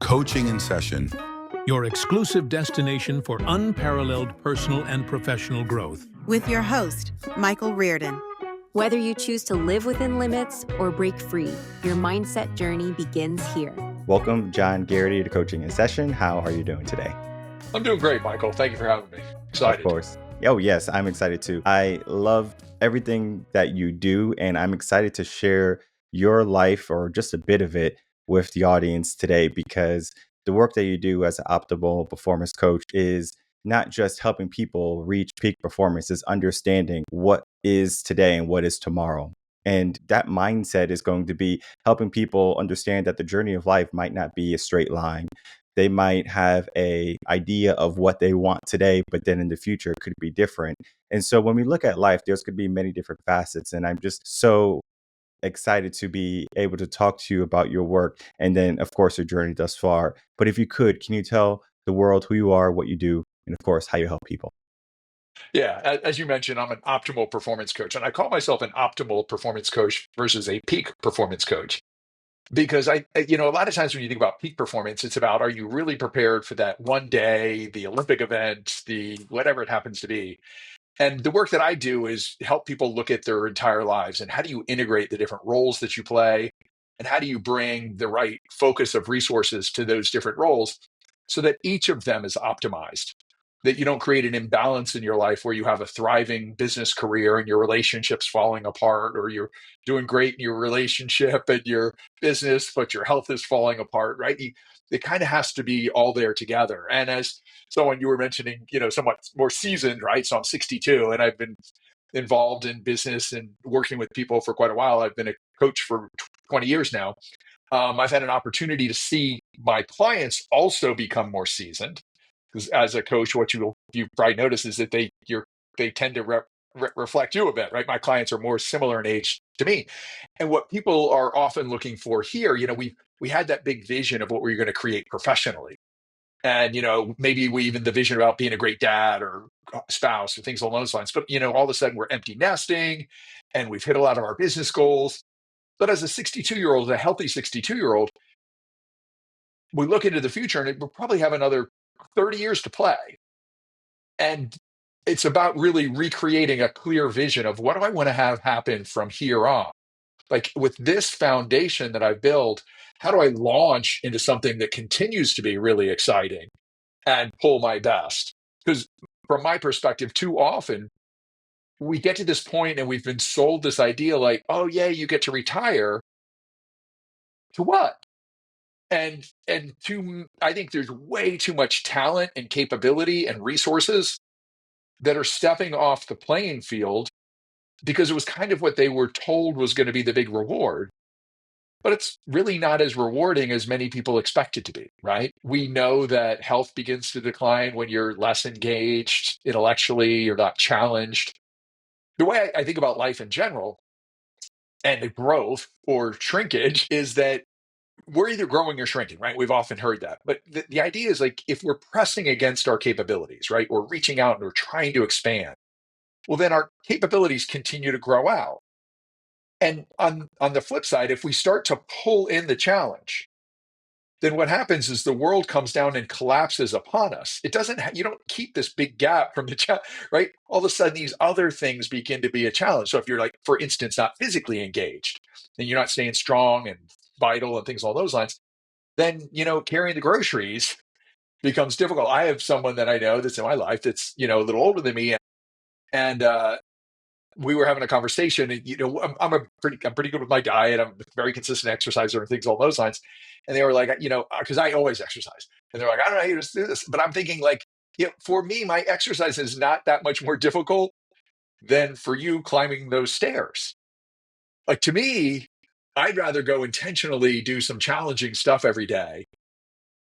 Coaching in Session. Your exclusive destination for unparalleled personal and professional growth. With your host, Michael Rearden. Whether you choose to live within limits or break free, your mindset journey begins here. Welcome, John Geraghty, to Coaching in Session. How are you doing today? I'm doing great, Michael. Thank you for having me. Excited. Of course. Oh, yes, I'm excited too. I love everything that you do, and I'm excited to share your life or just a bit of it with the audience today, because the work that you do as an optimal performance coach is not just helping people reach peak performance, it's understanding what is today and what is tomorrow. And that mindset is going to be helping people understand that the journey of life might not be a straight line. They might have an idea of what they want today, but then in the future it could be different. And so when we look at life, there's going to be many different facets. And I'm just so excited to be able to talk to you about your work and then, of course, your journey thus far. But if you could, can you tell the world who you are, what you do, and of course, how you help people? Yeah, as you mentioned, I'm an optimal performance coach, and I call myself an optimal performance coach versus a peak performance coach. Because a lot of times when you think about peak performance, it's about, are you really prepared for that one day, the Olympic event, the whatever it happens to be? And the work that I do is help people look at their entire lives and how do you integrate the different roles that you play and how do you bring the right focus of resources to those different roles so that each of them is optimized, that you don't create an imbalance in your life where you have a thriving business career and your relationships falling apart, or you're doing great in your relationship and your business, but your health is falling apart, right? It kind of has to be all there together. And as someone you were mentioning, somewhat more seasoned, right? So I'm 62 and I've been involved in business and working with people for quite a while. I've been a coach for 20 years now. I've had an opportunity to see my clients also become more seasoned, because as a coach, what you probably notice is that they tend to reflect you a bit, right? My clients are more similar in age to me, and what people are often looking for here, we had that big vision of what we were going to create professionally, and maybe we even the vision about being a great dad or spouse or things along those lines. But all of a sudden we're empty nesting, and we've hit a lot of our business goals. But as a 62-year-old, a healthy 62-year-old, we look into the future and we'll probably have another 30 years to play. And it's about really recreating a clear vision of what do I want to have happen from here on? Like with this foundation that I've built, how do I launch into something that continues to be really exciting and pull my best? Because from my perspective, too often we get to this point and we've been sold this idea like, oh yeah, you get to retire. To what? And I think there's way too much talent and capability and resources that are stepping off the playing field because it was kind of what they were told was going to be the big reward. But it's really not as rewarding as many people expect it to be, right? We know that health begins to decline when you're less engaged intellectually, you're not challenged. The way I think about life in general and the growth or shrinkage is that we're either growing or shrinking, right? We've often heard that. But the idea is like, if we're pressing against our capabilities, right? We're reaching out and we're trying to expand. Well, then our capabilities continue to grow out. And on the flip side, if we start to pull in the challenge, then what happens is the world comes down and collapses upon us. It doesn't, you don't keep this big gap from the challenge, right? All of a sudden, these other things begin to be a challenge. So if you're like, for instance, not physically engaged, and you're not staying strong and vital and things along those lines, then, carrying the groceries becomes difficult. I have someone that I know that's in my life that's, a little older than me. And we were having a conversation and, I'm pretty good with my diet. I'm a very consistent exerciser and things along those lines. And they were like, because I always exercise, and they're like, I don't know how you just do this, but I'm thinking like, for me, my exercise is not that much more difficult than for you climbing those stairs. Like to me, I'd rather go intentionally do some challenging stuff every day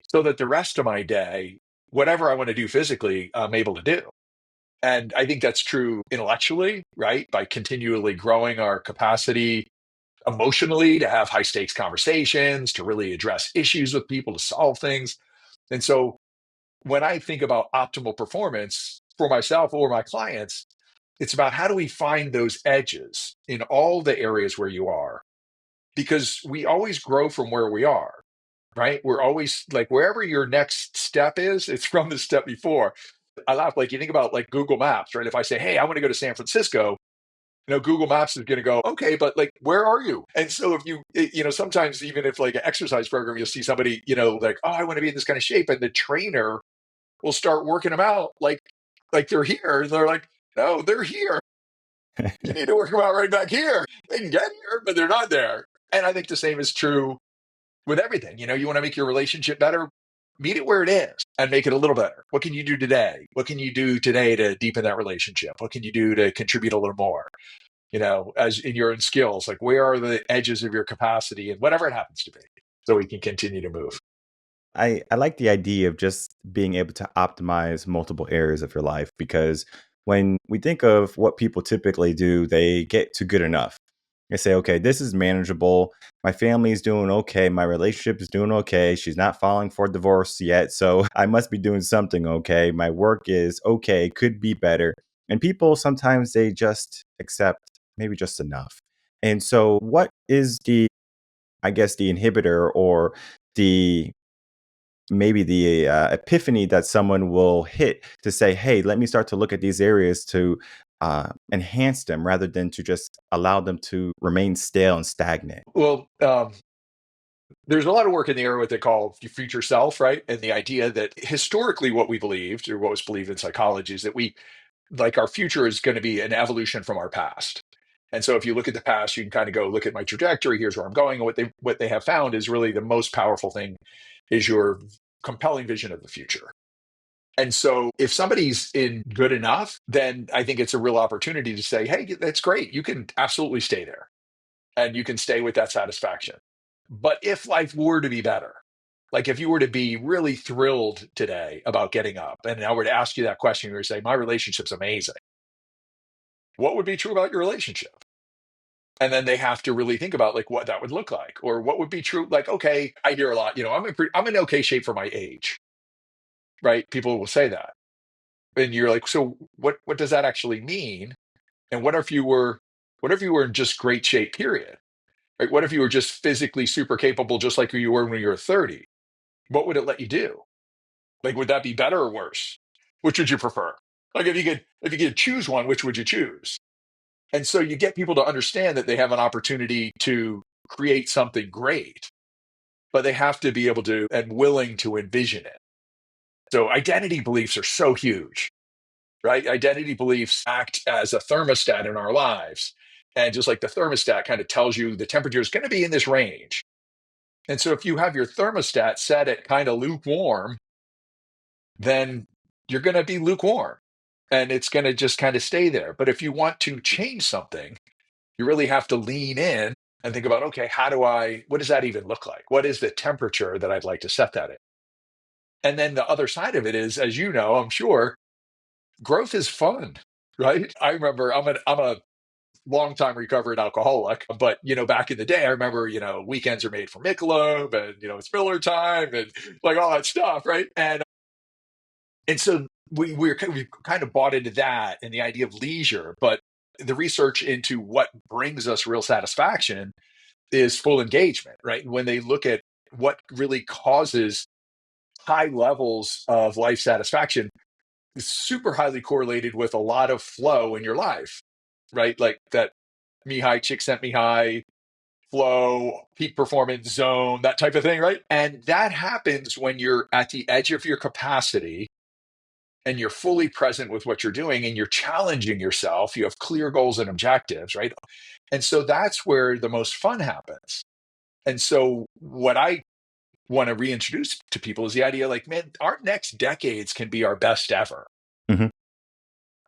so that the rest of my day, whatever I want to do physically, I'm able to do. And I think that's true intellectually, right? By continually growing our capacity emotionally to have high stakes conversations, to really address issues with people, to solve things. And so when I think about optimal performance for myself or my clients, it's about how do we find those edges in all the areas where you are? Because we always grow from where we are. right? We're always like, wherever your next step is, it's from the step before. I laugh, like you think about like Google Maps, right? If I say, hey, I want to go to San Francisco, Google Maps is going to go, okay, but like, where are you? And so if sometimes even if like an exercise program, you'll see somebody, like, oh, I want to be in this kind of shape. And the trainer will start working them out like they're here. And they're like, no, they're here. You need to work them out right back here. They can get here, but they're not there. And I think the same is true with everything. You want to make your relationship better, meet it where it is and make it a little better. What can you do today? What can you do today to deepen that relationship? What can you do to contribute a little more? As in your own skills, like where are the edges of your capacity and whatever it happens to be, so we can continue to move. I like the idea of just being able to optimize multiple areas of your life, because when we think of what people typically do, they get to good enough. They say, okay, this is manageable. My family is doing okay. My relationship is doing okay. She's not filing for divorce yet, so I must be doing something okay. My work is okay, could be better. And people sometimes they just accept maybe just enough. And so what is I guess, the inhibitor or the maybe the epiphany that someone will hit to say, hey, let me start to look at these areas to enhance them rather than to just allow them to remain stale and stagnant? Well, there's a lot of work in the area what they call your future self, right? And the idea that historically what we believed, or what was believed in psychology, is that our future is going to be an evolution from our past. And so if you look at the past, you can kind of go, look at my trajectory, here's where I'm going. And what they have found is really the most powerful thing is your compelling vision of the future. And so if somebody's in good enough, then I think it's a real opportunity to say, hey, that's great. You can absolutely stay there and you can stay with that satisfaction. But if life were to be better, like if you were to be really thrilled today about getting up and I were to ask you that question, you were to say, my relationship's amazing. What would be true about your relationship? And then they have to really think about like what that would look like, or what would be true. Like, okay, I hear a lot, I'm in okay shape for my age, right? People will say that. And you're like, so what does that actually mean? And what if you were in just great shape, period? Right? What if you were just physically super capable, just like you were when you were 30? What would it let you do? Like, would that be better or worse? Which would you prefer? Like, if you could choose one, which would you choose? And so you get people to understand that they have an opportunity to create something great, but they have to be able to and willing to envision it. So identity beliefs are so huge, right? Identity beliefs act as a thermostat in our lives. And just like the thermostat kind of tells you the temperature is going to be in this range. And so if you have your thermostat set at kind of lukewarm, then you're going to be lukewarm and it's going to just kind of stay there. But if you want to change something, you really have to lean in and think about, okay, what does that even look like? What is the temperature that I'd like to set that in? And then the other side of it is, as you know, I'm sure, growth is fun, right? I remember I'm a longtime recovered alcoholic, but back in the day, I remember, weekends are made for Michelob and it's Miller time and like all that stuff, right? And so we kind of bought into that and the idea of leisure, but the research into what brings us real satisfaction is full engagement, right? And when they look at what really causes high levels of life satisfaction, is super highly correlated with a lot of flow in your life, right? Like that me high, chick sent me high, flow, peak performance zone, that type of thing, right? And that happens when you're at the edge of your capacity and you're fully present with what you're doing and you're challenging yourself. You have clear goals and objectives, right? And so that's where the most fun happens. And so what I want to reintroduce to people is the idea like, man, our next decades can be our best ever. Mhm.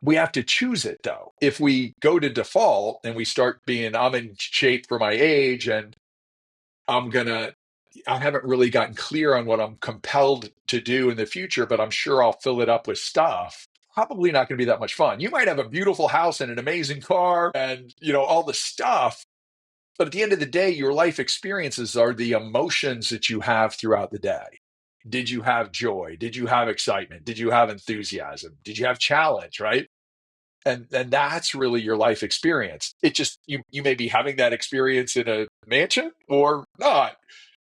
We have to choose it though. If we go to default and we start being, I'm in shape for my age and I haven't really gotten clear on what I'm compelled to do in the future, but I'm sure I'll fill it up with stuff. Probably not going to be that much fun. You might have a beautiful house and an amazing car and, all the stuff. But at the end of the day, your life experiences are the emotions that you have throughout the day. Did you have joy? Did you have excitement? Did you have enthusiasm? Did you have challenge, right? And that's really your life experience. It just, you may be having that experience in a mansion or not.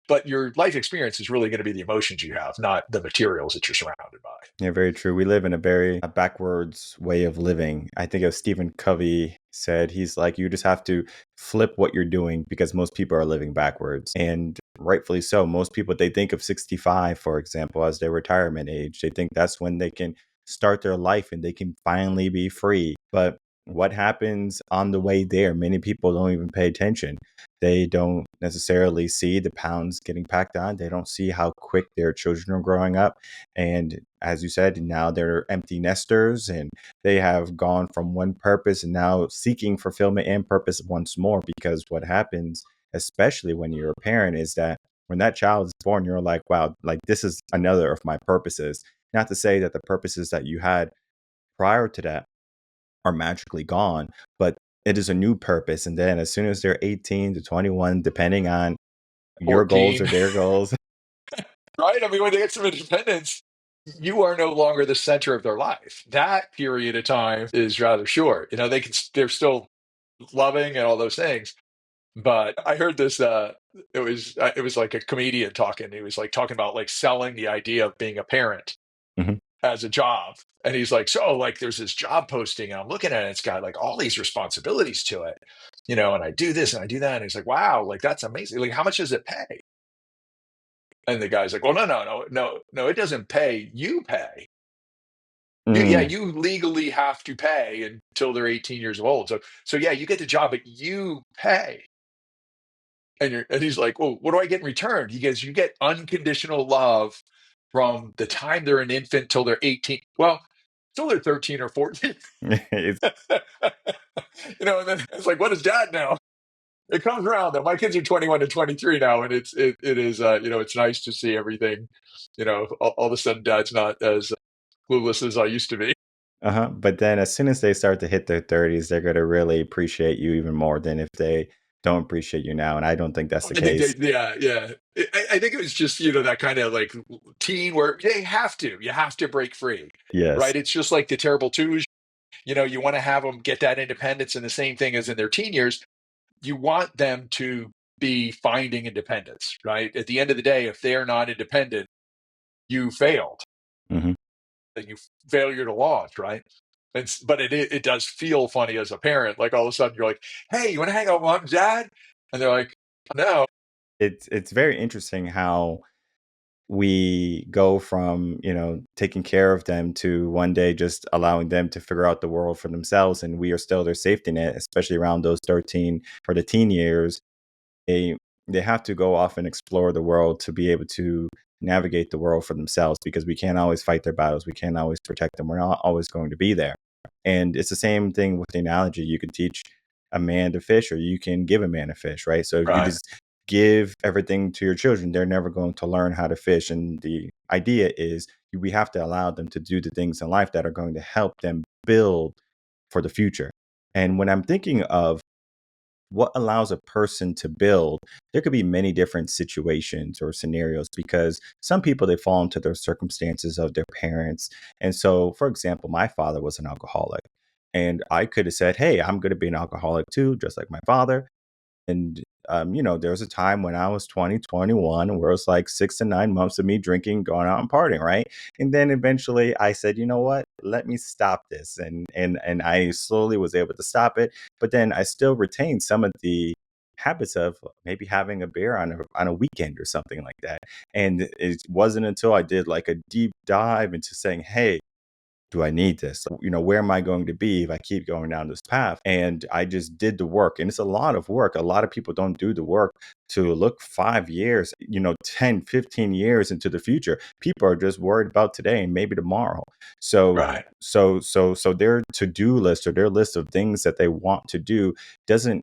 But your life experience is really going to be the emotions you have, not the materials that you're surrounded by. Yeah, very true. We live in a very backwards way of living. I think of Stephen Covey said, he's like, you just have to flip what you're doing because most people are living backwards. And rightfully so. Most people, they think of 65, for example, as their retirement age. They think that's when they can start their life and they can finally be free. But what happens on the way there? Many people don't even pay attention. They don't necessarily see the pounds getting packed on. They don't see how quick their children are growing up. And as you said, now they're empty nesters and they have gone from one purpose and now seeking fulfillment and purpose once more. Because what happens, especially when you're a parent, is that when that child is born, you're like, wow, like this is another of my purposes. Not to say that the purposes that you had prior to that are magically gone, but it is a new purpose. And then as soon as they're 18 to 21, depending on your goals 14, or their goals. right? I mean, when they get some independence, you are no longer the center of their life. That period of time is rather short. They're still loving and all those things. But I heard this. It was like a comedian talking. He was like talking about like selling the idea of being a parent Mhm. as a job. And he's like, so like there's this job posting and I'm looking at it, it's got like all these responsibilities to it, and I do this and I do that. And he's like, wow, like that's amazing. Like, how much does it pay? And the guy's like, well, no, it doesn't pay. You pay. Yeah, Mm. you legally have to pay until they're 18 years old. So yeah, you get the job, but you pay. And he's like, well, what do I get in return? He goes, you get unconditional love from the time they're an infant till they're 18. Well, till they're 13 or 14. It's And then it's like, what is dad now? It comes around though. My kids are 21 and 23 now, and it is it's nice to see everything. All of a sudden, dad's not as clueless as I used to be. uh-huh. But then as soon as they start to hit their 30s, they're going to really appreciate you even more than if they don't appreciate you now. And I don't think that's the I think case. yeah. I think it was just that kind of like teen where you have to break free, Yes. right? It's just like the terrible twos. You want to have them get that independence, and the same thing as in their teen years. You want them to be finding independence, right? At the end of the day, if they're not independent, you failed. Hmm. And you failure to launch, right? But it does feel funny as a parent. Like all of a sudden you're like, hey, you want to hang out with mom and dad? And they're like, no. It's very interesting how we go from, taking care of them to one day just allowing them to figure out the world for themselves. And we are still their safety net, especially around those 13 or the teen years. They have to go off and explore the world to be able to navigate the world for themselves because we can't always fight their battles. We can't always protect them. We're not always going to be there. And it's the same thing with the analogy. You can teach a man to fish or you can give a man a fish, right? So if you Right. just give everything to your children, they're never going to learn how to fish. And the idea is we have to allow them to do the things in life that are going to help them build for the future. And when I'm thinking of what allows a person to build, there could be many different situations or scenarios because some people, they fall into their circumstances of their parents. And so, for example, my father was an alcoholic, and I could have said, hey, I'm going to be an alcoholic too, just like my father. And, there was a time when I was 20, 21, where it was like 6 to 9 months of me drinking, going out and partying, right? And then eventually I said, you know what? Let me stop this. And I slowly was able to stop it. But then I still retained some of the habits of maybe having a beer on a weekend or something like that. And it wasn't until I did like a deep dive into saying, hey, do I need this? Where am I going to be if I keep going down this path? And I just did the work. And it's a lot of work. A lot of people don't do the work to look 5 years, 10, 15 years into the future. People are just worried about today and maybe tomorrow. So Right. so their to-do list or their list of things that they want to do doesn't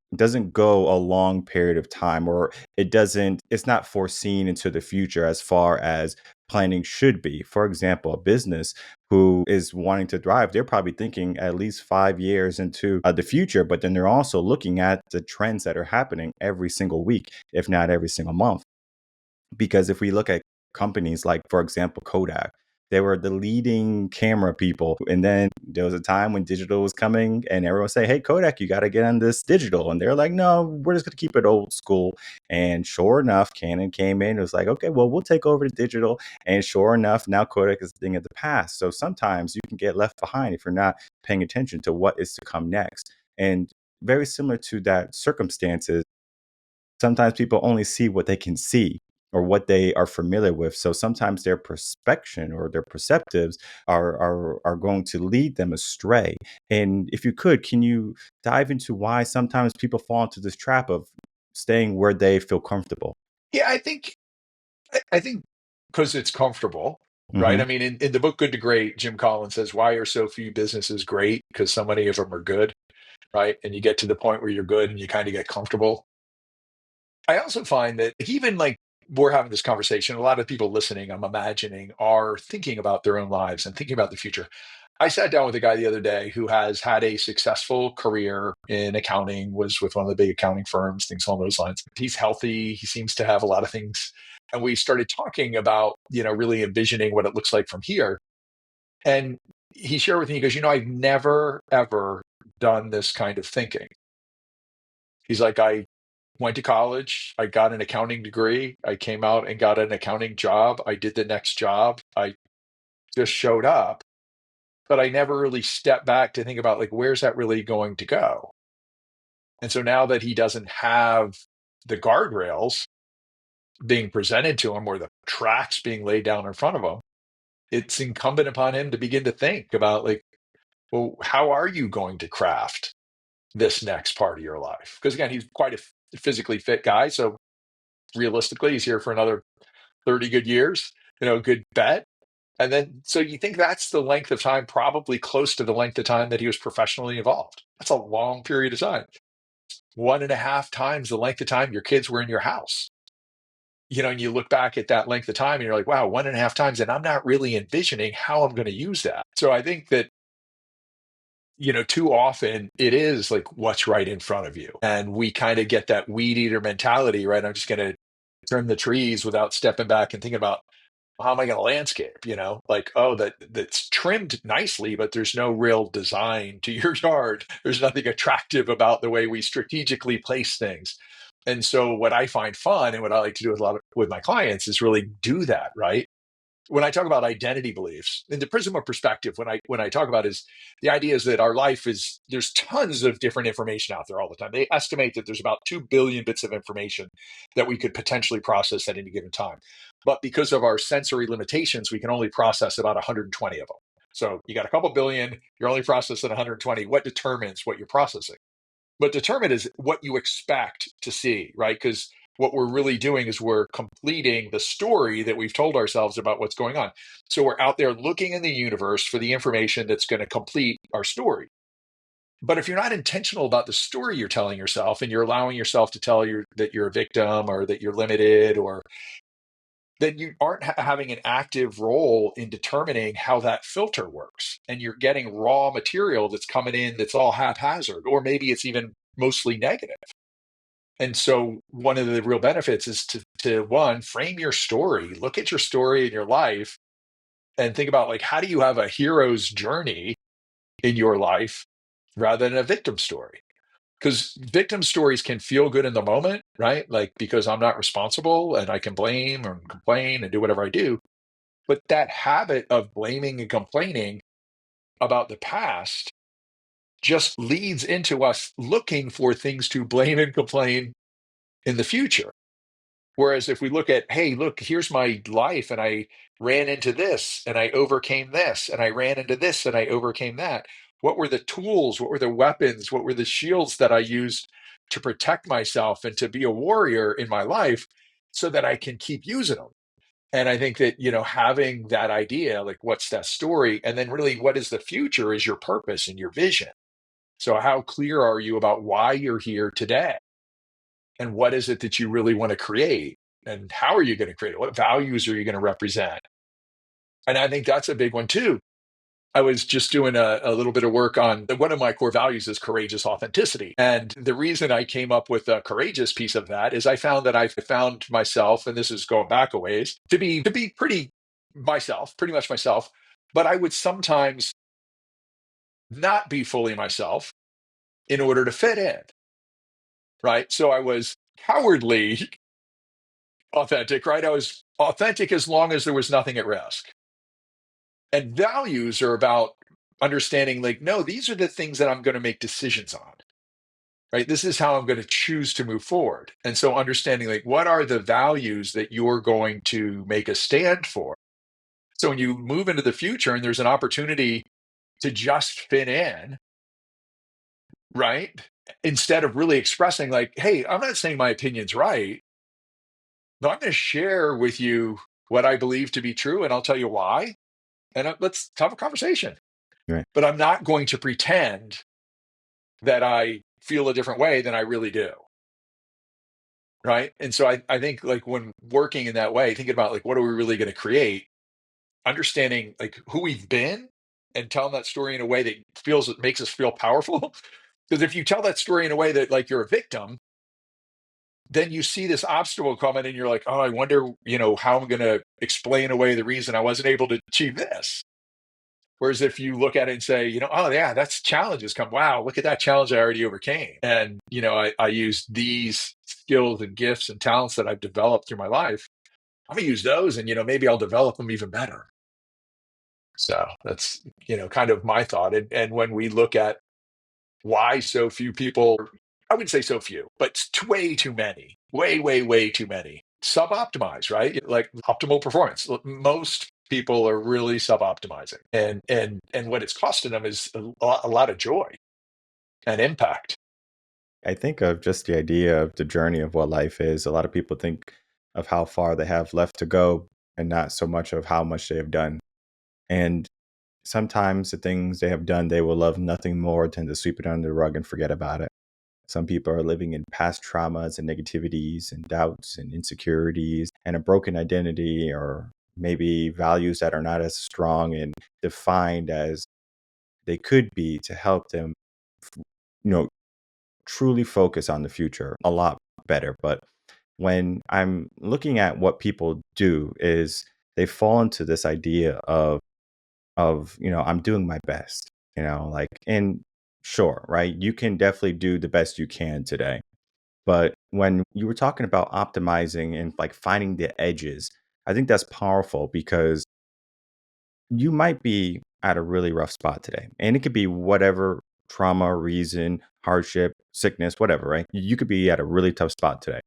go a long period of time, or it's not foreseen into the future as far as planning should be. For example, a business who is wanting to thrive, they're probably thinking at least 5 years into the future, but then they're also looking at the trends that are happening every single week, if not every single month. Because if we look at companies like, for example, Kodak, They were the leading camera people. And then there was a time when digital was coming and everyone say, hey, Kodak, you got to get on this digital. And they're like, no, we're just going to keep it old school. And sure enough, Canon came in. It was like, okay, well, we'll take over the digital. And sure enough, now Kodak is a thing of the past. So sometimes you can get left behind if you're not paying attention to what is to come next. And very similar to that circumstances, sometimes people only see what they can see or what they are familiar with. So sometimes their perspection or their perceptives are going to lead them astray. And if you could, can you dive into why sometimes people fall into this trap of staying where they feel comfortable? Yeah, I think because it's comfortable, right? I Hmm. mean, in the book Good to Great, Jim Collins says, why are so few businesses great? Because so many of them are good, right? And you get to the point where you're good and you kind of get comfortable. I also find that even like we're having this conversation, a lot of people listening, I'm imagining, are thinking about their own lives and thinking about the future. I sat down with a guy the other day who has had a successful career in accounting, was with one of the big accounting firms, things along those lines. He's healthy. He seems to have a lot of things. And we started talking about, really envisioning what it looks like from here. And he shared with me, he goes, I've never, ever done this kind of thinking. He's like, I went to college. I got an accounting degree. I came out and got an accounting job. I did the next job. I just showed up, but I never really stepped back to think about like, where's that really going to go? And so now that he doesn't have the guardrails being presented to him or the tracks being laid down in front of him, it's incumbent upon him to begin to think about like, well, how are you going to craft this next part of your life? Because again, he's quite a physically fit guy. So realistically, he's here for another 30 good years, good bet. And then, so you think that's the length of time, probably close to the length of time that he was professionally involved. That's a long period of time. 1.5 times the length of time your kids were in your house. And you look back at that length of time and you're like, wow, 1.5 times. And I'm not really envisioning how I'm going to use that. So I think that, too often it is like what's right in front of you. And we kind of get that weed eater mentality, right? I'm just going to trim the trees without stepping back and thinking about how am I going to landscape, like, oh, that's trimmed nicely, but there's no real design to your yard. There's nothing attractive about the way we strategically place things. And so what I find fun and what I like to do with my clients is really do that, right? When I talk about identity beliefs in the prism of perspective, when I talk about is the idea is that our life there's tons of different information out there all the time. They estimate that there's about 2 billion bits of information that we could potentially process at any given time. But because of our sensory limitations, we can only process about 120 of them. So you got a couple billion, you're only processing 120. What determines what you're processing? What determine is what you expect to see, right? Because what we're really doing is we're completing the story that we've told ourselves about what's going on. So we're out there looking in the universe for the information that's going to complete our story. But if you're not intentional about the story you're telling yourself and you're allowing yourself to tell that you're a victim or that you're limited, or then you aren't having an active role in determining how that filter works. And you're getting raw material that's coming in that's all haphazard, or maybe it's even mostly negative. And so one of the real benefits is to one, frame your story, look at your story in your life and think about like, how do you have a hero's journey in your life rather than a victim story? Because victim stories can feel good in the moment, right? Like, because I'm not responsible and I can blame or complain and do whatever I do. But that habit of blaming and complaining about the past just leads into us looking for things to blame and complain in the future. Whereas if we look at, hey, look, here's my life and I ran into this and I overcame this and I ran into this and I overcame that. What were the tools? What were the weapons? What were the shields that I used to protect myself and to be a warrior in my life so that I can keep using them? And I think that, having that idea, like what's that story? And then really what is the future is your purpose and your vision. So how clear are you about why you're here today? And what is it that you really want to create? And how are you going to create it? What values are you going to represent? And I think that's a big one too. I was just doing a little bit of work on one of my core values is courageous authenticity. And the reason I came up with a courageous piece of that is I found that I found myself, and this is going back a ways, to be pretty myself, pretty much myself, but I would sometimes not be fully myself in order to fit in, right? So I was cowardly authentic, right? I was authentic as long as there was nothing at risk. And values are about understanding, like, no, these are the things that I'm going to make decisions on, right? This is how I'm going to choose to move forward. And so understanding, like, what are the values that you're going to make a stand for? So when you move into the future and there's an opportunity to just fit in, right? Instead of really expressing, like, hey, I'm not saying my opinion's right, but I'm going to share with you what I believe to be true, and I'll tell you why. And let's have a conversation. Right. But I'm not going to pretend that I feel a different way than I really do. Right. And so I think, like, when working in that way, thinking about, like, what are we really going to create, understanding, like, who we've been and telling that story in a way that makes us feel powerful. Because if you tell that story in a way that, like, you're a victim, then you see this obstacle coming and you're like, oh, I wonder, how I'm going to explain away the reason I wasn't able to achieve this. Whereas if you look at it and say, oh yeah, that's challenges come. Wow, look at that challenge I already overcame. And, I use these skills and gifts and talents that I've developed through my life. I'm gonna use those, and, maybe I'll develop them even better. So that's, kind of my thought. And when we look at why so few people, I wouldn't say so few, but way too many, way, way, way too many sub-optimize, right? Like optimal performance. Most people are really sub-optimizing, and what it's costing them is a lot of joy and impact. I think of just the idea of the journey of what life is. A lot of people think of how far they have left to go and not so much of how much they have done. And sometimes the things they have done, they will love nothing more than to sweep it under the rug and forget about it. Some people are living in past traumas and negativities and doubts and insecurities and a broken identity, or maybe values that are not as strong and defined as they could be to help them, you know, truly focus on the future a lot better. But when I'm looking at what people do is they fall into this idea of I'm doing my best, like, and sure, right, you can definitely do the best you can today. But when you were talking about optimizing and like finding the edges, I think that's powerful because you might be at a really rough spot today. And it could be whatever trauma, reason, hardship, sickness, whatever, right? You could be at a really tough spot today.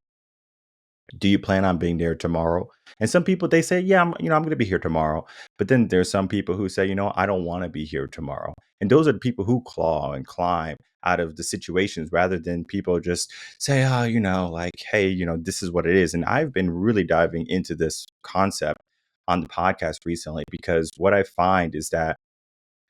Do you plan on being there tomorrow? And some people, they say, yeah, I'm going to be here tomorrow. But then there's some people who say, I don't want to be here tomorrow. And those are the people who claw and climb out of the situations rather than people just say, oh, like, hey, this is what it is. And I've been really diving into this concept on the podcast recently because what I find is that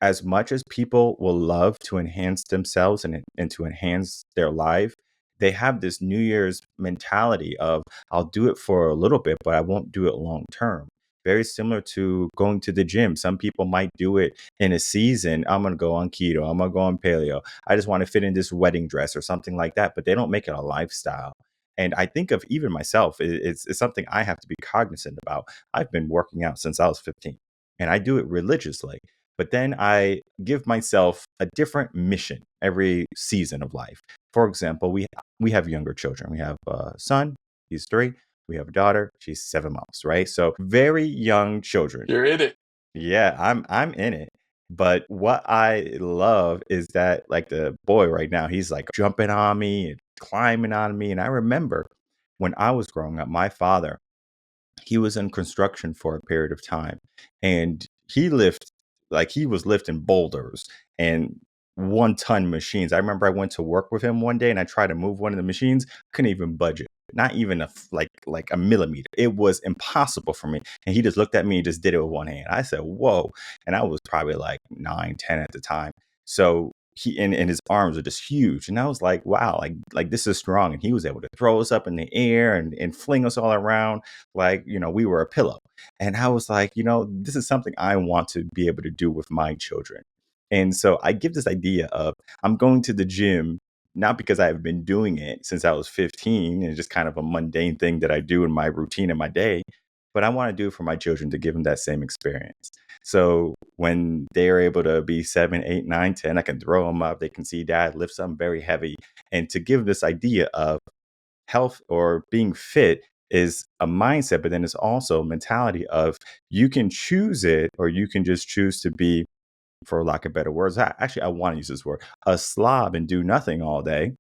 as much as people will love to enhance themselves and to enhance their life, they have this New Year's mentality of, I'll do it for a little bit, but I won't do it long term. Very similar to going to the gym. Some people might do it in a season. I'm going to go on keto. I'm going to go on paleo. I just want to fit in this wedding dress or something like that, but they don't make it a lifestyle. And I think of even myself, it's something I have to be cognizant about. I've been working out since I was 15 and I do it religiously. But then I give myself a different mission every season of life. For example, we have younger children. We have a son, he's 3. We have a daughter, she's 7 months, right? So very young children. You're in it. Yeah, I'm in it. But what I love is that, like, the boy right now, he's like jumping on me and climbing on me. And I remember when I was growing up, my father, he was in construction for a period of time, and he was lifting boulders and 1-ton machines. I remember I went to work with him one day and I tried to move one of the machines, couldn't even budge it, not even like a millimeter. It was impossible for me. And he just looked at me and just did it with one hand. I said, whoa. And I was probably like 9, 10 at the time. So he and his arms are just huge. And I was like, wow, like this is strong. And he was able to throw us up in the air and fling us all around like, we were a pillow. And I was like, this is something I want to be able to do with my children. And so I give this idea of I'm going to the gym, not because I've been doing it since I was 15 and just kind of a mundane thing that I do in my routine in my day, but I want to do it for my children to give them that same experience. So when they are able to be 7, 8, 9, 10, I can throw them up. They can see dad lift something very heavy. And to give this idea of health or being fit is a mindset, but then it's also a mentality of you can choose it or you can just choose to be, for lack of better words, actually, I want to use this word, a slob and do nothing all day.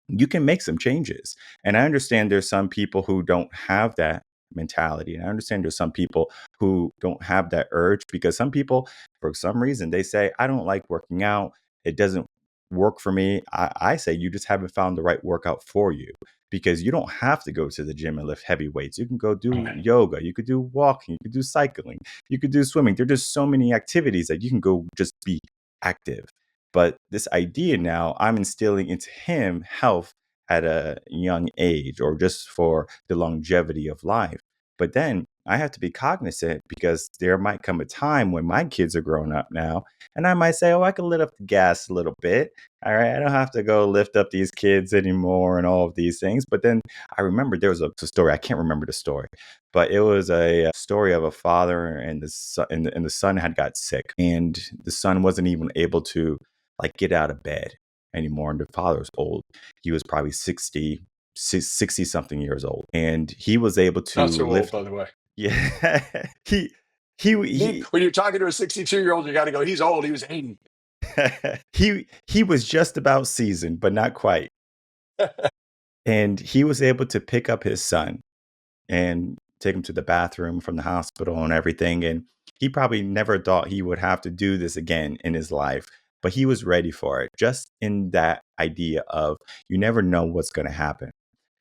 You can make some changes. And I understand there's some people who don't have that mentality. And I understand there's some people who don't have that urge because some people, for some reason, they say, I don't like working out. It doesn't work for me. I say you just haven't found the right workout for you because you don't have to go to the gym and lift heavy weights. You can go do yoga. You could do walking. You could do cycling. You could do swimming. There's just so many activities that you can go just be active. But this idea now, I'm instilling into him health at a young age or just for the longevity of life. But then I have to be cognizant because there might come a time when my kids are grown up now and I might say, oh, I can lift up the gas a little bit. All right. I don't have to go lift up these kids anymore and all of these things. But then I remember there was a story. I can't remember the story, but it was a story of a father and the son had got sick and the son wasn't even able to like get out of bed anymore. And the father was old. He was probably 60 something years old. And he was able to Not so lift. old, by the way. Yeah. When you're talking to a 62-year-old, you got to go, he's old. He was 80. he was just about seasoned, but not quite. And he was able to pick up his son and take him to the bathroom from the hospital and everything. And he probably never thought he would have to do this again in his life, but he was ready for it, just in that idea of you never know what's going to happen.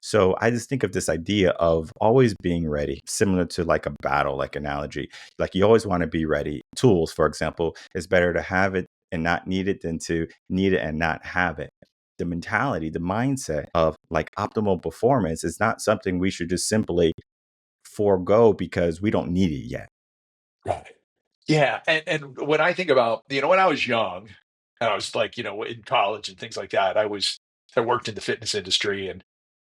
So I just think of this idea of always being ready, similar to like a battle, like analogy. Like you always want to be ready. Tools, for example, it's better to have it and not need it than to need it and not have it. The mentality, the mindset of like optimal performance is not something we should just simply forego because we don't need it yet. Right. Yeah. And when I think about, when I was young and I was like, in college and things like that, I worked in the fitness industry and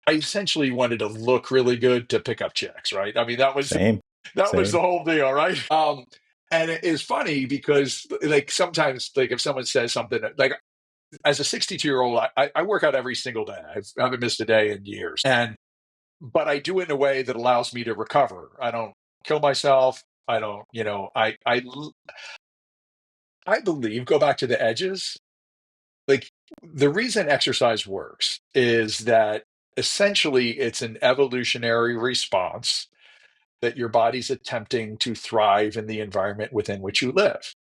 I essentially wanted to look really good to pick up chicks, right? I mean, that was Same. the whole deal, right? And it is funny because like sometimes like if someone says something like as a 62-year-old, I work out every single day. I haven't missed a day in years. But I do it in a way that allows me to recover. I don't kill myself. I don't, I believe, go back to the edges. Like the reason exercise works is that essentially it's an evolutionary response that your body's attempting to thrive in the environment within which you live.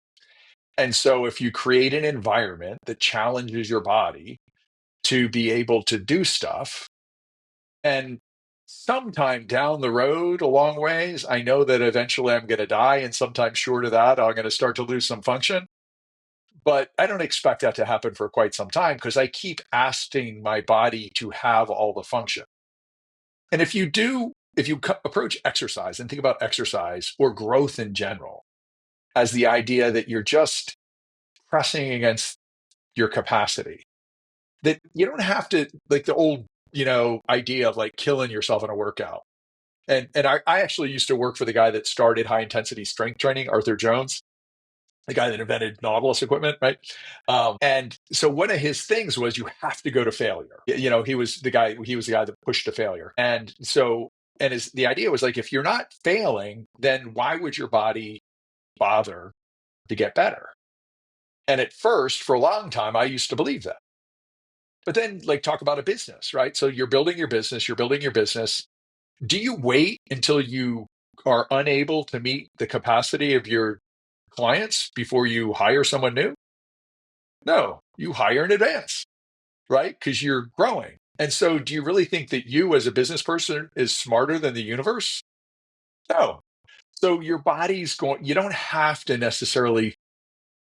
And so if you create an environment that challenges your body to be able to do stuff, and sometime down the road, a long ways, I know that eventually I'm going to die. And sometime short of that, I'm going to start to lose some function. But I don't expect that to happen for quite some time because I keep asking my body to have all the function. And if you approach exercise and think about exercise or growth in general as the idea that you're just pressing against your capacity, that you don't have to, like the old, idea of like killing yourself in a workout. And I actually used to work for the guy that started high intensity strength training, Arthur Jones, the guy that invented Nautilus equipment, right? And so one of his things was you have to go to failure. He was the guy that pushed to failure. And so, the idea was like, if you're not failing, then why would your body bother to get better? And at first, for a long time, I used to believe that. But then, like, talk about a business, right? So you're building your business. Do you wait until you are unable to meet the capacity of your clients before you hire someone new? No, you hire in advance, right? Because you're growing. And so do you really think that you as a business person is smarter than the universe? No. So your body's you don't have to necessarily,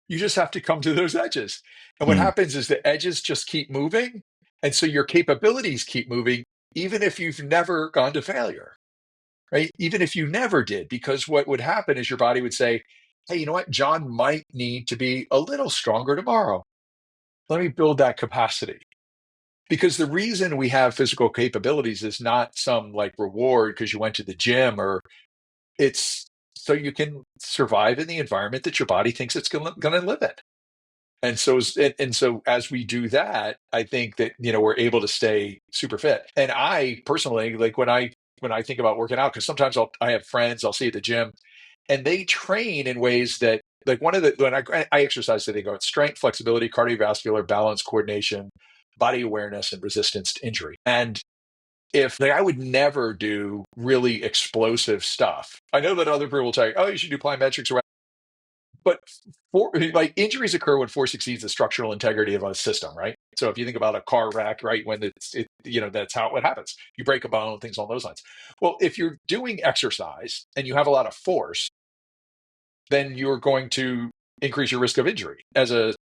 you just have to come to those edges. And what Hmm. happens is the edges just keep moving. And so your capabilities keep moving, even if you've never gone to failure. Right? Even if you never did, because what would happen is your body would say, hey, you know what? John might need to be a little stronger tomorrow. Let me build that capacity. Because the reason we have physical capabilities is not some like reward because you went to the gym or it's so you can survive in the environment that your body thinks it's going to live in. And so as we do that, I think that, we're able to stay super fit. And I personally, like when I think about working out, because sometimes I have friends I'll see at the gym, and they train in ways that, like, when I exercise, so they go strength, flexibility, cardiovascular, balance, coordination, body awareness, and resistance to injury. And if, like, I would never do really explosive stuff. I know that other people will tell you, oh, you should do plyometrics or, but like, injuries occur when force exceeds the structural integrity of a system, right? So if you think about a car wreck, right, when that's how it happens. You break a bone, things along those lines. Well, if you're doing exercise and you have a lot of force, then you're going to increase your risk of injury and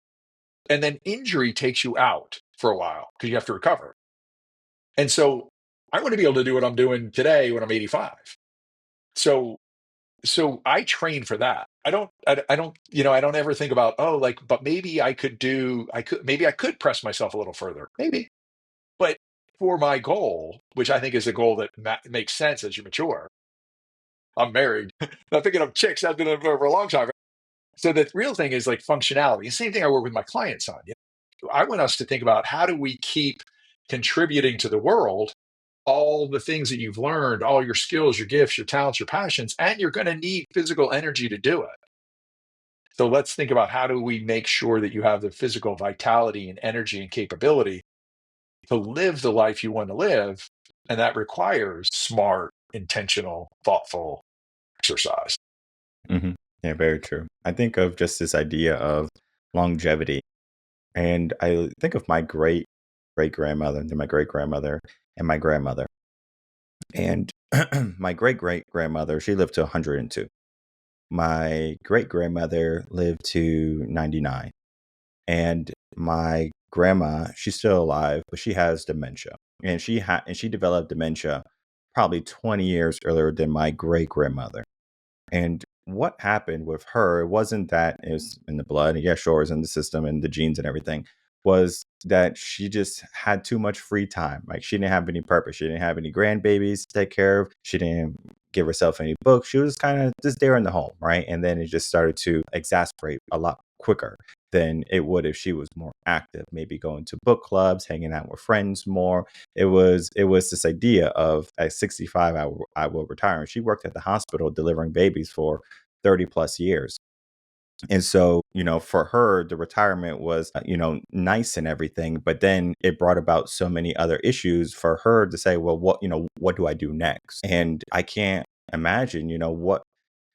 then injury takes you out for a while because you have to recover. And so I want to be able to do what I'm doing today when I'm 85. So I train for that. I don't ever think about, oh, like, but maybe maybe I could press myself a little further, maybe. But for my goal, which I think is a goal that makes sense as you mature, I'm married, not picking up chicks. I've been over a long time. So the real thing is, like, functionality. The same thing I work with my clients on. I want us to think about, how do we keep contributing to the world all the things that you've learned, all your skills, your gifts, your talents, your passions, and you're going to need physical energy to do it. So let's think about, how do we make sure that you have the physical vitality and energy and capability to live the life you want to live. And that requires smart, intentional, thoughtful exercise. Hmm. Yeah, very true. I think of just this idea of longevity, and I think of my great grandmother, and then my great grandmother, and my grandmother. And my great grandmother, she lived to 102. My great grandmother lived to 99. And my grandma, she's still alive, but she has dementia. And she developed dementia probably 20 years earlier than my great grandmother. And what happened with her, it wasn't that it was in the blood, yeah, sure, it's in the system and the genes and everything, was that she just had too much free time. Like, she didn't have any purpose. She didn't have any grandbabies to take care of. She didn't give herself any books. She was kind of just there in the home, right? And then it just started to exasperate a lot quicker than it would if she was more active, maybe going to book clubs, hanging out with friends more. It was this idea of, at 65, I will retire. And she worked at the hospital delivering babies for 30 plus years. And so, for her, the retirement was, nice and everything, but then it brought about so many other issues for her to say, well, what do I do next? And I can't imagine, what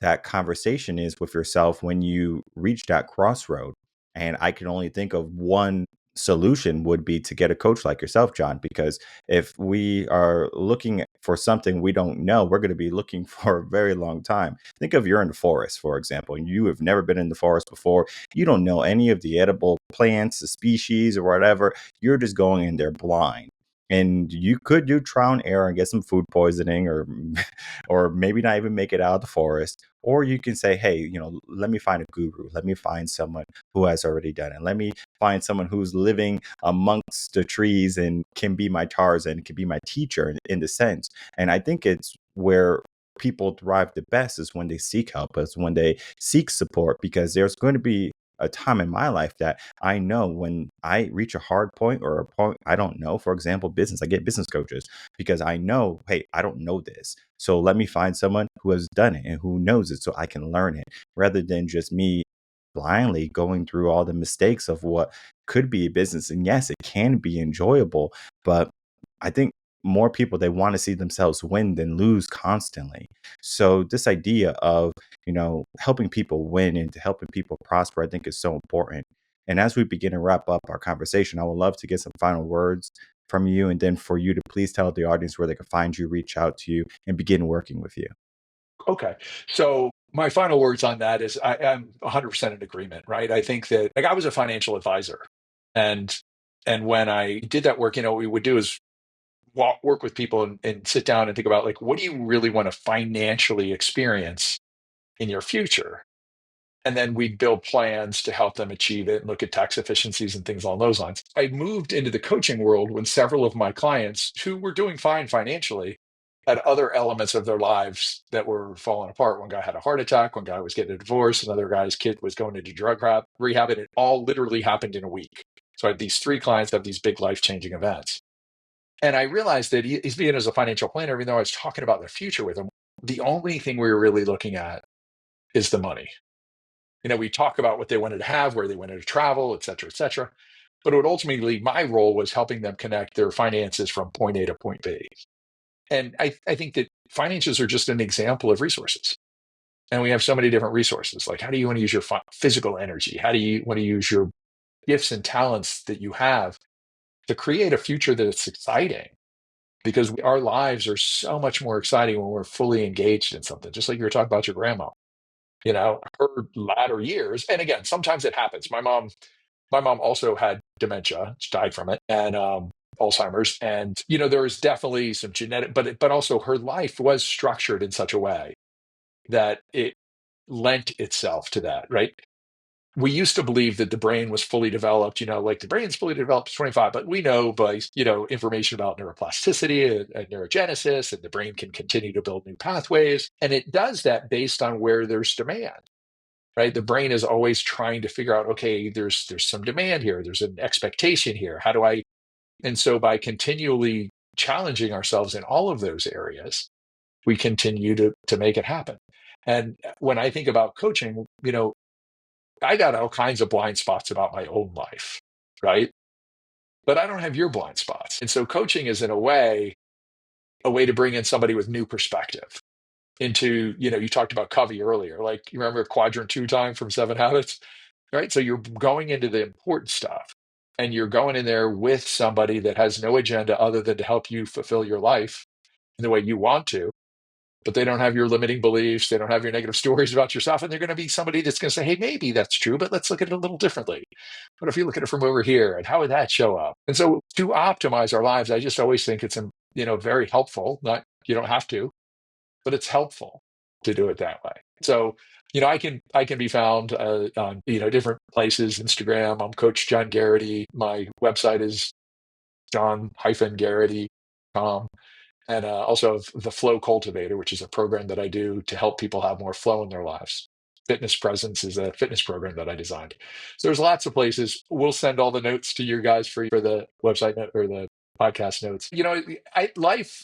that conversation is with yourself when you reach that crossroad. And I can only think of one solution would be to get a coach like yourself, John, because if we are looking for something we don't know, we're going to be looking for a very long time. Think of, you're in the forest, for example, and you have never been in the forest before. You don't know any of the edible plants, the species, or whatever. You're just going in there blind. And you could do trial and error and get some food poisoning, or or maybe not even make it out of the forest. Or you can say, hey, let me find a guru. Let me find someone who has already done it. Let me find someone who's living amongst the trees and can be my Tarzan, can be my teacher in the sense. And I think it's where people thrive the best is when they seek help, is when they seek support, because there's going to be a time in my life that I know when I reach a hard point, or a point I don't know, for example, business, I get business coaches because I know, hey, I don't know this. So let me find someone who has done it and who knows it so I can learn it, rather than just me blindly going through all the mistakes of what could be a business. And yes, it can be enjoyable, but I think more people, they want to see themselves win than lose constantly. So this idea of, helping people win and to helping people prosper, I think is so important. And as we begin to wrap up our conversation, I would love to get some final words from you, and then for you to please tell the audience where they can find you, reach out to you, and begin working with you. Okay. So my final words on that is, I am 100% in agreement, right? I think that, like, I was a financial advisor, and when I did that work, what we would do is work with people and sit down and think about, like, what do you really want to financially experience in your future? And then we'd build plans to help them achieve it and look at tax efficiencies and things along those lines. I moved into the coaching world when several of my clients who were doing fine financially at other elements of their lives that were falling apart. One guy had a heart attack, one guy was getting a divorce, another guy's kid was going into drug rehab, and it all literally happened in a week. So I had these 3 clients have these big life-changing events. And I realized that he's being as a financial planner, even though I was talking about the future with him, the only thing we were really looking at is the money. We talk about what they wanted to have, where they wanted to travel, et cetera, et cetera. But what ultimately my role was helping them connect their finances from point A to point B. And I think that finances are just an example of resources. And we have so many different resources. Like, how do you want to use your physical energy? How do you want to use your gifts and talents that you have to create a future that's exciting? Because our lives are so much more exciting when we're fully engaged in something, just like you were talking about your grandma. Her latter years, and again, sometimes it happens. My mom also had dementia. She died from it, and Alzheimer's. And there was definitely some genetic, but also her life was structured in such a way that it lent itself to that. Right? We used to believe that the brain was fully developed. Like the brain's fully developed at 25, but we know by information about neuroplasticity and neurogenesis, and the brain can continue to build new pathways, and it does that based on where there's demand. Right? The brain is always trying to figure out, okay, there's some demand here, there's an expectation here. How do I? And so by continually challenging ourselves in all of those areas, we continue to make it happen. And when I think about coaching, I got all kinds of blind spots about my own life, right? But I don't have your blind spots. And so coaching is in a way to bring in somebody with new perspective into, you talked about Covey earlier, like you remember quadrant 2 time from 7 Habits, right? So you're going into the important stuff, and you're going in there with somebody that has no agenda other than to help you fulfill your life in the way you want to, but they don't have your limiting beliefs. They don't have your negative stories about yourself. And they're going to be somebody that's going to say, hey, maybe that's true, but let's look at it a little differently. What if you look at it from over here, and how would that show up? And so to optimize our lives, I just always think it's, very helpful. Not, you don't have to, but it's helpful to do it that way. So, I can be found on, different places, Instagram. I'm Coach John Geraghty. My website is john-geraghty.com. And also the Flow Cultivator, which is a program that I do to help people have more flow in their lives. Fitness Presence is a fitness program that I designed. So there's lots of places. We'll send all the notes to you guys for the website note or the podcast notes. Life,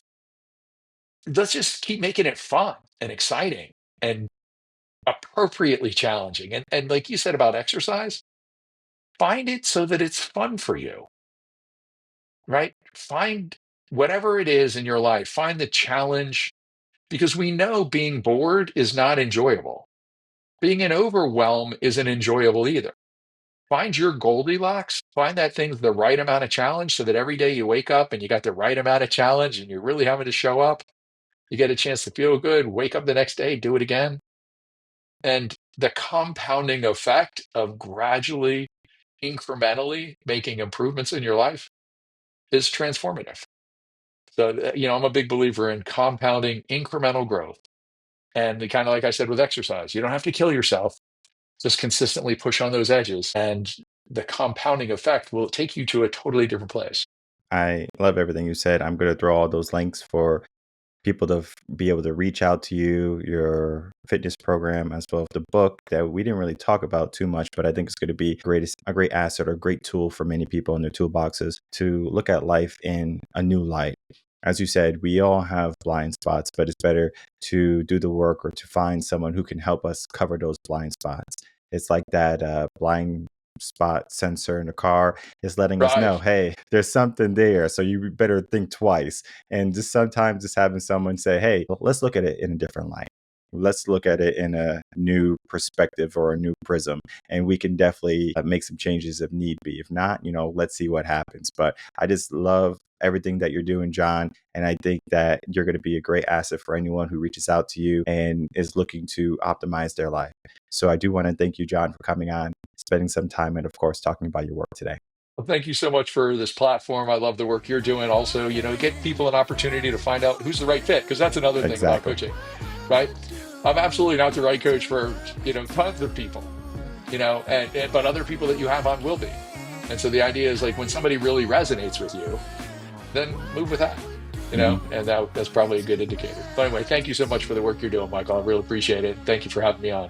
let's just keep making it fun and exciting and appropriately challenging. And like you said about exercise, find it so that it's fun for you, right? Find whatever it is in your life, find the challenge, because we know being bored is not enjoyable. Being in overwhelm isn't enjoyable either. Find your Goldilocks, find that thing the right amount of challenge so that every day you wake up and you got the right amount of challenge and you're really having to show up. You get a chance to feel good, wake up the next day, do it again. And the compounding effect of gradually, incrementally making improvements in your life is transformative. So, I'm a big believer in compounding incremental growth. And kind of like I said with exercise, you don't have to kill yourself. Just consistently push on those edges, and the compounding effect will take you to a totally different place. I love everything you said. I'm going to throw all those links for people to be able to reach out to you, your fitness program, as well as the book that we didn't really talk about too much, but I think it's going to be a great asset or a great tool for many people in their toolboxes to look at life in a new light. As you said, we all have blind spots, but it's better to do the work or to find someone who can help us cover those blind spots. It's like that blind spot sensor in the car is letting us know, hey, there's something there. So you better think twice. And just sometimes just having someone say, hey, let's look at it in a different light. Let's look at it in a new perspective or a new prism. And we can definitely make some changes if need be. If not, let's see what happens. But I just love everything that you're doing, John. And I think that you're going to be a great asset for anyone who reaches out to you and is looking to optimize their life. So I do want to thank you, John, for coming on, spending some time, and of course, talking about your work today. Well, thank you so much for this platform. I love the work you're doing. Also, get people an opportunity to find out who's the right fit, because that's another thing about coaching, right? I'm absolutely not the right coach for, tons of people, but other people that you have on will be. And so the idea is, like, when somebody really resonates with you, then move with that. Mhm. and that's probably a good indicator. But anyway, thank you so much for the work you're doing, Michael. I really appreciate it. Thank you for having me on.